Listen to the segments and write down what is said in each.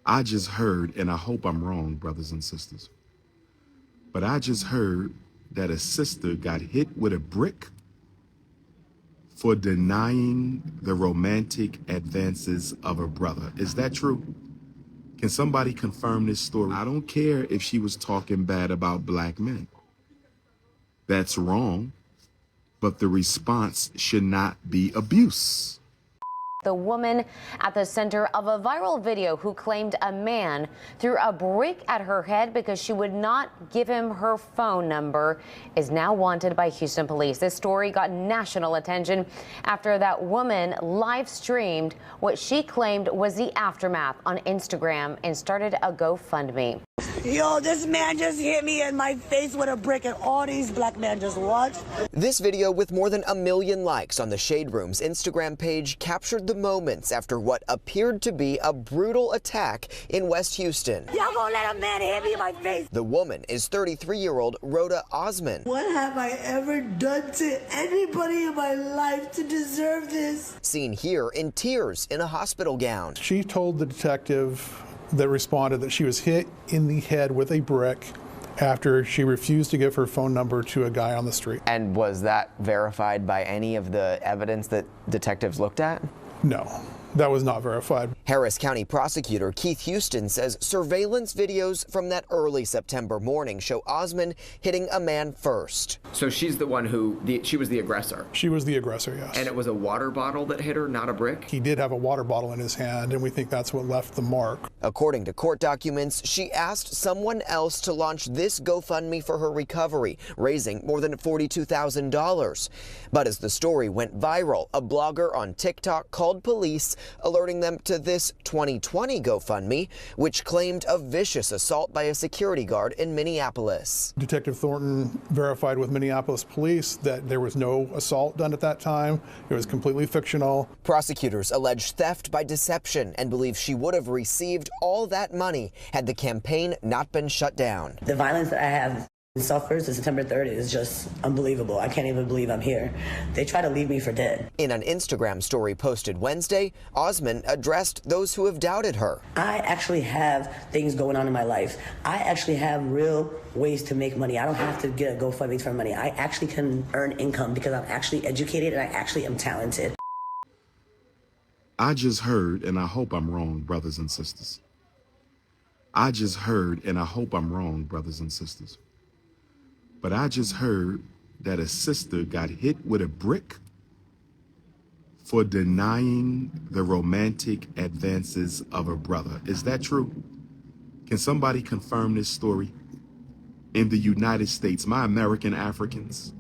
I just heard, and I hope I'm wrong, brothers and sisters, but I just heard that a sister got hit with a brick for denying the romantic advances of her brother. Is that true? Can somebody confirm this story? I don't care if she was talking bad about black men. That's wrong, but the response should not be abuse. The woman at the center of a viral video who claimed a man threw a brick at her head because she would not give him her phone number is now wanted by Houston police. This story got national attention after that woman live streamed what she claimed was the aftermath on Instagram and started a GoFundMe. Yo, this man just hit me in my face with a brick and all these black men just watched. This video with more than 1 million likes on the Shade Room's Instagram page captured the moments after what appeared to be a brutal attack in West Houston. Y'all gonna let a man hit me in my face? The woman is 33-year-old Roda Osman. What have I ever done to anybody in my life to deserve this? Seen here in tears in a hospital gown. She told the detective that responded that she was hit in the head with a brick after she refused to give her phone number to a guy on the street. And was that verified by any of the evidence that detectives looked at? No, that was not verified. Harris County prosecutor Keith Houston says surveillance videos from that early September morning show Osman hitting a man first. So she's the one who, she was the aggressor? She was the aggressor, yes. And it was a water bottle that hit her, not a brick? He did have a water bottle in his hand, and we think that's what left the mark. According to court documents, she asked someone else to launch this GoFundMe for her recovery, raising more than $42,000. But as the story went viral, a blogger on TikTok called police, alerting them to this 2020 GoFundMe, which claimed a vicious assault by a security guard in Minneapolis. Detective Thornton verified with Minneapolis police that there was no assault done at that time. It was completely fictional. Prosecutors allege theft by deception and believe she would have received all that money had the campaign not been shut down. The violence that I have suffered since September 3rd is just unbelievable. I can't even believe I'm here. They try to leave me for dead. In an Instagram story posted Wednesday, Osman addressed those who have doubted her. I actually have things going on in my life. I actually have real ways to make money. I don't have to get a GoFundMe for money. I actually can earn income because I'm actually educated and I actually am talented. I just heard, and I hope I'm wrong, brothers and sisters. I just heard, and I hope I'm wrong, brothers and sisters, but I just heard that a sister got hit with a brick for denying the romantic advances of her brother. Is that true? Can somebody confirm this story? In the United States, my American Africans,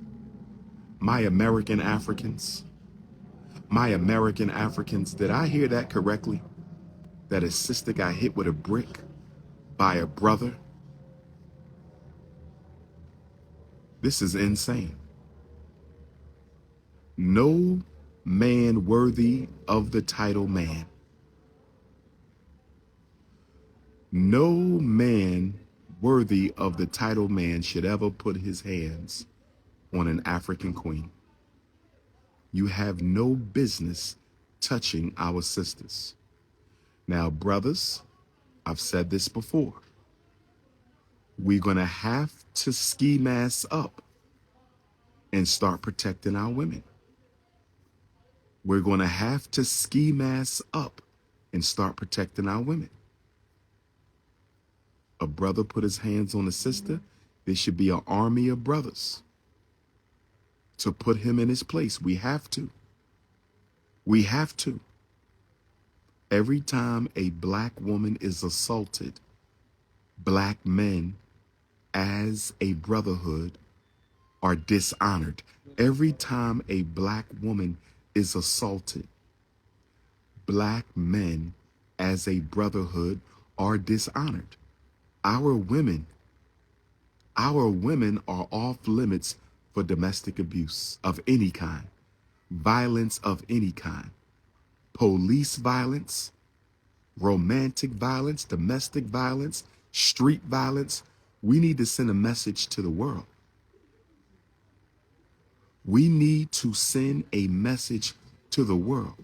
did I hear that correctly? That a sister got hit with a brick by a brother? This is insane. No man worthy of the title man. No man worthy of the title man should ever put his hands on an African queen. You have no business touching our sisters. Now, brothers, I've said this before. We're going to have to ski mask up and start protecting our women. We're going to have to ski mask up and start protecting our women. A brother put his hands on a sister, there should be an army of brothers to put him in his place. We have to. We have to. Every time a black woman is assaulted, black men as a brotherhood are dishonored. Every time a black woman is assaulted, black men as a brotherhood are dishonored. Our women are off limits for domestic abuse of any kind, violence of any kind, police violence, romantic violence, domestic violence, street violence. We need to send a message to the world. We need to send a message to the world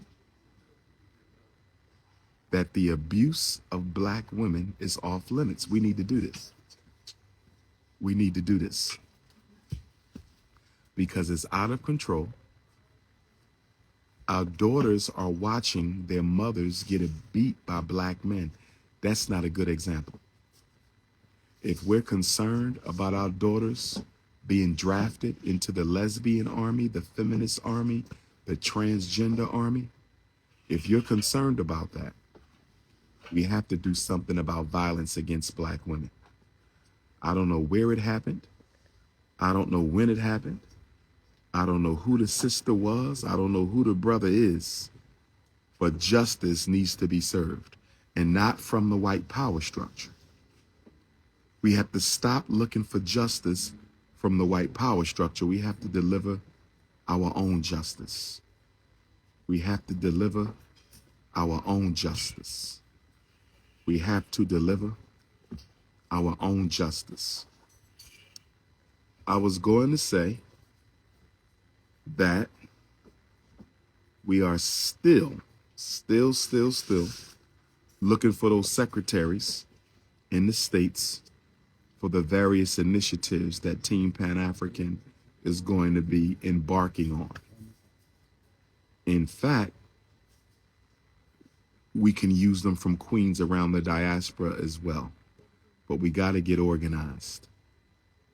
that the abuse of black women is off limits. We need to do this. We need to do this because it's out of control. Our daughters are watching their mothers get beat by black men. That's not a good example. If we're concerned about our daughters being drafted into the lesbian army, the feminist army, the transgender army, if you're concerned about that, we have to do something about violence against black women. I don't know where it happened. I don't know when it happened. I don't know who the sister was. I don't know who the brother is. But justice needs to be served, and not from the white power structure. We have to stop looking for justice from the white power structure. We have to deliver our own justice. We have to deliver our own justice. We have to deliver our own justice. I was going to say that we are still looking for those secretaries in the states for the various initiatives that Team Pan-African is going to be embarking on. In fact, we can use them from queens around the diaspora as well, but we got to get organized.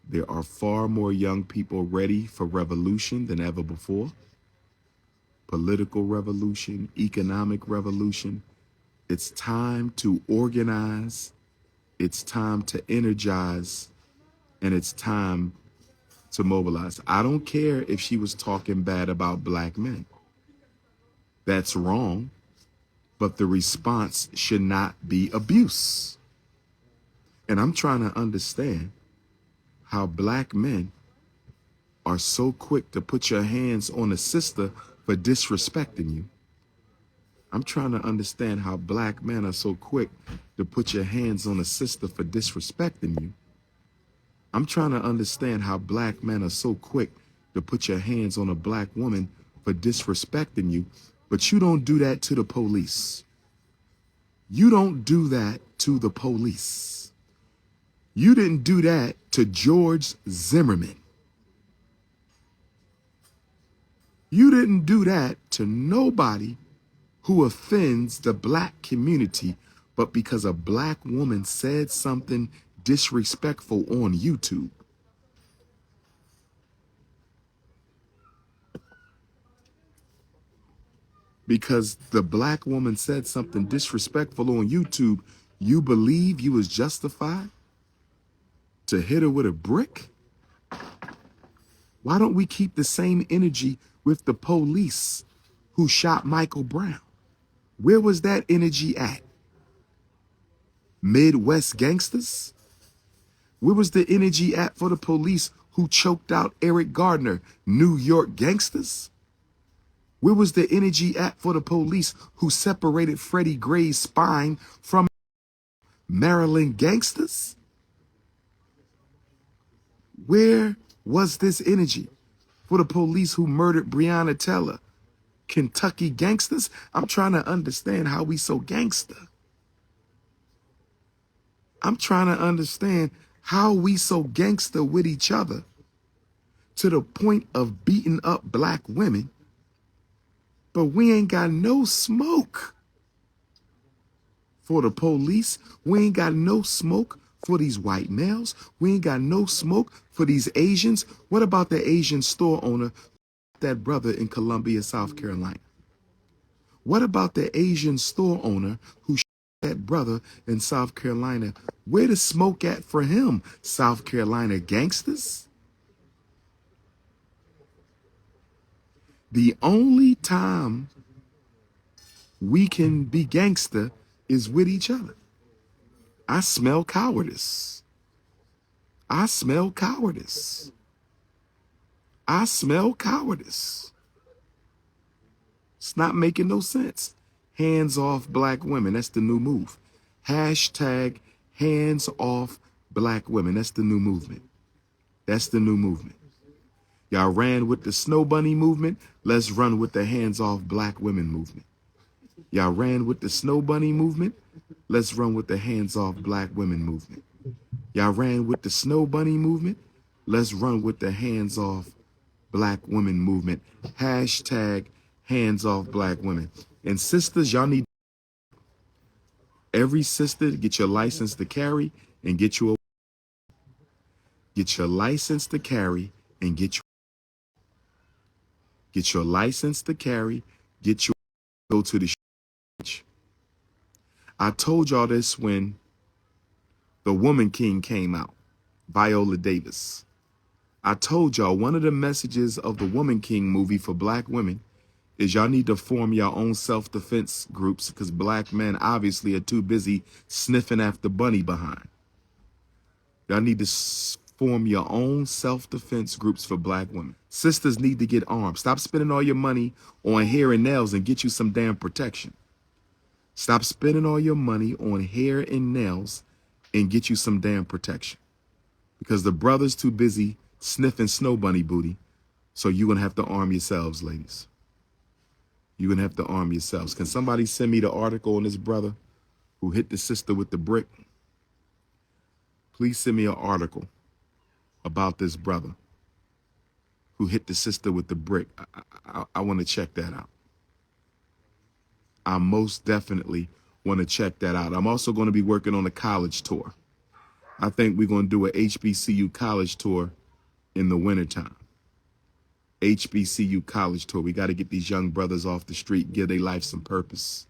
There are far more young people ready for revolution than ever before. Political revolution, economic revolution. It's time to organize. It's time to energize, and it's time to mobilize. I don't care if she was talking bad about black men. That's wrong, but the response should not be abuse. And I'm trying to understand how black men are so quick to put your hands on a sister for disrespecting you. I'm trying to understand how black men are so quick to put your hands on a sister for disrespecting you. I'm trying to understand how black men are so quick to put your hands on a black woman for disrespecting you, but you don't do that to the police. You don't do that to the police. You didn't do that to George Zimmerman. You didn't do that to nobody who offends the black community, but because a black woman said something disrespectful on YouTube. Because the black woman said something disrespectful on YouTube, you believe you was justified to hit her with a brick? Why don't we keep the same energy with the police who shot Michael Brown? Where was that energy at? Midwest gangsters? Where was the energy at for the police who choked out Eric Gardner? New York gangsters? Where was the energy at for the police who separated Freddie Gray's spine from Maryland gangsters? Where was this energy for the police who murdered Breonna Taylor? Kentucky gangsters? I'm trying to understand how we so gangster. I'm trying to understand how we so gangster with each other to the point of beating up black women, but we ain't got no smoke for the police. We ain't got no smoke for these white males. We ain't got no smoke for these Asians. What about the Asian store owner, that brother in Columbia, South Carolina? What about the Asian store owner who shot that brother in South Carolina? Where the smoke at for him, South Carolina gangsters? The only time we can be gangster is with each other. I smell cowardice. I smell cowardice. I smell cowardice. It's not making no sense. Hands off black women. That's the new move. Hashtag hands off black women. That's the new movement. That's the new movement. Y'all ran with the snow bunny movement. Let's run with the hands off black women movement. Y'all ran with the snow bunny movement. Let's run with the hands off black women movement. Y'all ran with the snow bunny movement. Let's run with the hands off black women movement. Hashtag hands off black women. And sisters, y'all need every sister to get your license to carry and get your license to carry and get your license to carry, get your go to the sh. I told y'all this when The Woman King came out, Viola Davis. I told y'all one of the messages of the Woman King movie for black women is y'all need to form your own self-defense groups because black men obviously are too busy sniffing after bunny behind. Y'all need to form your own self-defense groups for black women. Sisters need to get armed. Stop spending all your money on hair and nails and get you some damn protection. Stop spending all your money on hair and nails and get you some damn protection. Because the brother's too busy sniffing snow bunny booty, so you're going to have to arm yourselves, ladies. You're going to have to arm yourselves. Can somebody send me the article on this brother who hit the sister with the brick? Please send me an article about this brother who hit the sister with the brick. I want to check that out. I most definitely want to check that out. I'm also going to be working on a college tour. I think we're going to do a HBCU college tour in the wintertime. HBCU college tour. We got to get these young brothers off the street, give their life some purpose.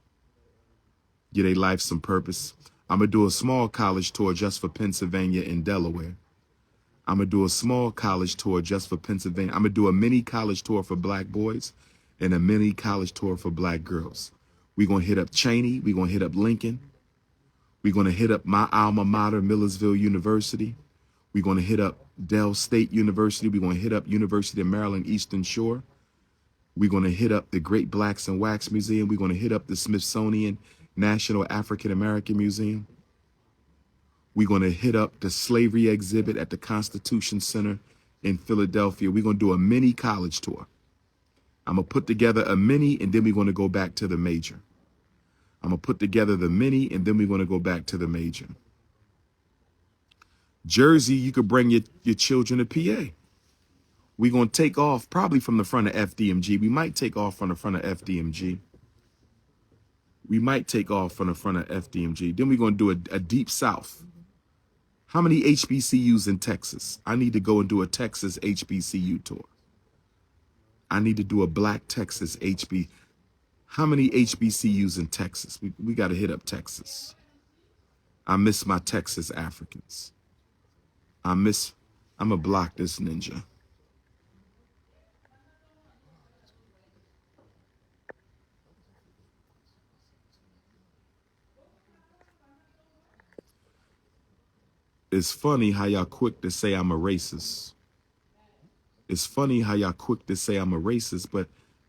Give their life some purpose. I'm going to do a small college tour just for Pennsylvania and Delaware. I'm going to do a small college tour just for Pennsylvania. I'm going to do a mini college tour for black boys and a mini college tour for black girls. We're going to hit up Cheney. We're going to hit up Lincoln. We're going to hit up my alma mater, Millersville University. We're going to hit up Dell State University. We're going to hit up University of Maryland Eastern Shore. We're going to hit up the Great Blacks and Wax Museum. We're going to hit up the Smithsonian National African American Museum. We're going to hit up the slavery exhibit at the Constitution Center in Philadelphia. We're going to do a mini college tour. I'm going to put together a mini, and then we're going to go back to the major. I'm going to put together the mini, and then we're going to go back to the major. Jersey, you could bring your children to PA. We're going to take off probably from the front of FDMG. We might take off from the front of FDMG. We might take off from the front of FDMG. Then we're going to do a deep south. How many HBCUs in Texas? I need to go and do a Texas HBCU tour. I need to do a Black Texas HB. How many HBCUs in Texas? We got to hit up Texas. I miss my Texas Africans. I'm going to block this ninja. It's funny how y'all quick to say I'm a racist. It's funny how y'all quick to say I'm a racist, but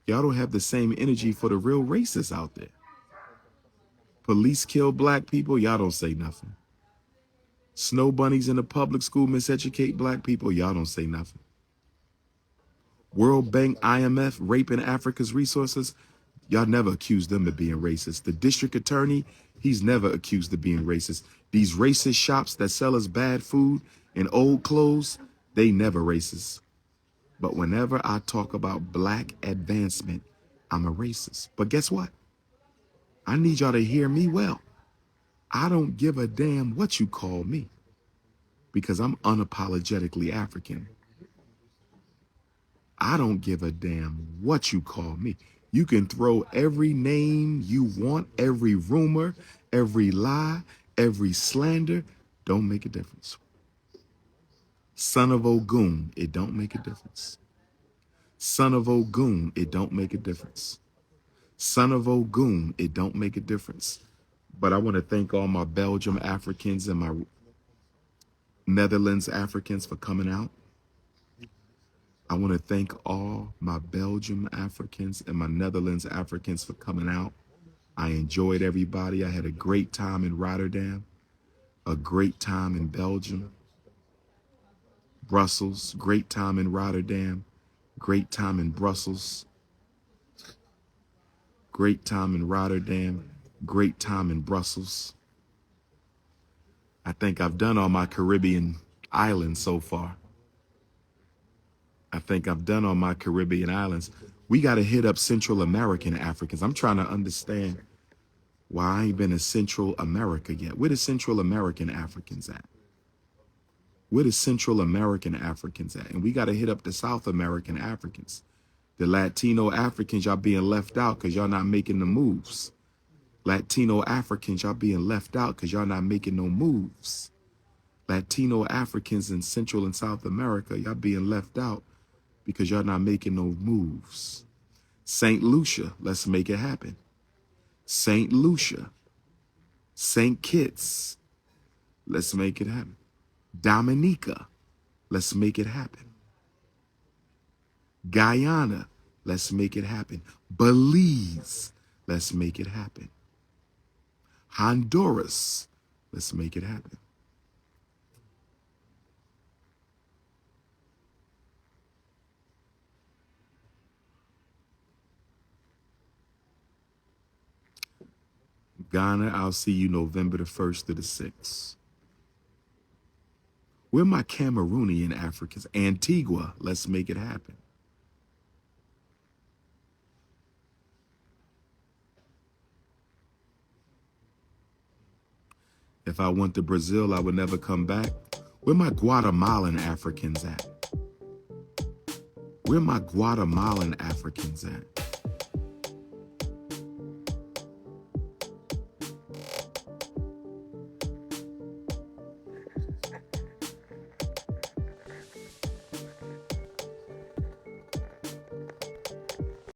y'all don't have the same energy for the real racists out there. Police kill black people, y'all don't say nothing. Snow bunnies in the public school miseducate black people, y'all don't say nothing. World Bank, IMF, raping Africa's resources, y'all never accused them of being racist. The district attorney, he's never accused of being racist. These racist shops that sell us bad food and old clothes, they never racist. But whenever I talk about black advancement, I'm a racist. But guess what? I need y'all to hear me well. I don't give a damn what you call me because I'm unapologetically African. I don't give a damn what you call me. You can throw every name you want, every rumor, every lie, every slander. Don't make a difference. Son of Ogun, it don't make a difference. Son of Ogun, it don't make a difference. Son of Ogun, it don't make a difference. But I want to thank all my Belgium Africans and my Netherlands Africans for coming out. I want to thank all my Belgium Africans and my Netherlands Africans for coming out. I enjoyed everybody. I had a great time in Rotterdam, a great time in Belgium, Brussels, great time in Rotterdam, great time in Brussels. Great time in Rotterdam. Great time in Brussels. I think I've done all my Caribbean islands so far. I think I've done all my Caribbean islands. We got to hit up Central American Africans. I'm trying to understand why I ain't been in Central America yet. Where the Central American Africans at? Where the Central American Africans at? And we got to hit up the South American Africans. The Latino Africans, y'all being left out because y'all not making the moves. Latino Africans, y'all being left out because y'all not making no moves. Latino Africans in Central and South America, y'all being left out because y'all not making no moves. St. Lucia, let's make it happen. St. Lucia, St. Kitts, let's make it happen. Dominica, let's make it happen. Guyana, let's make it happen. Belize, let's make it happen. Honduras, let's make it happen. Ghana, I'll see you November the 1st to the 6th. Where my Cameroonian Africans? Antigua, let's make it happen. If I went to Brazil, I would never come back. Where my Guatemalan Africans at? Where my Guatemalan Africans at?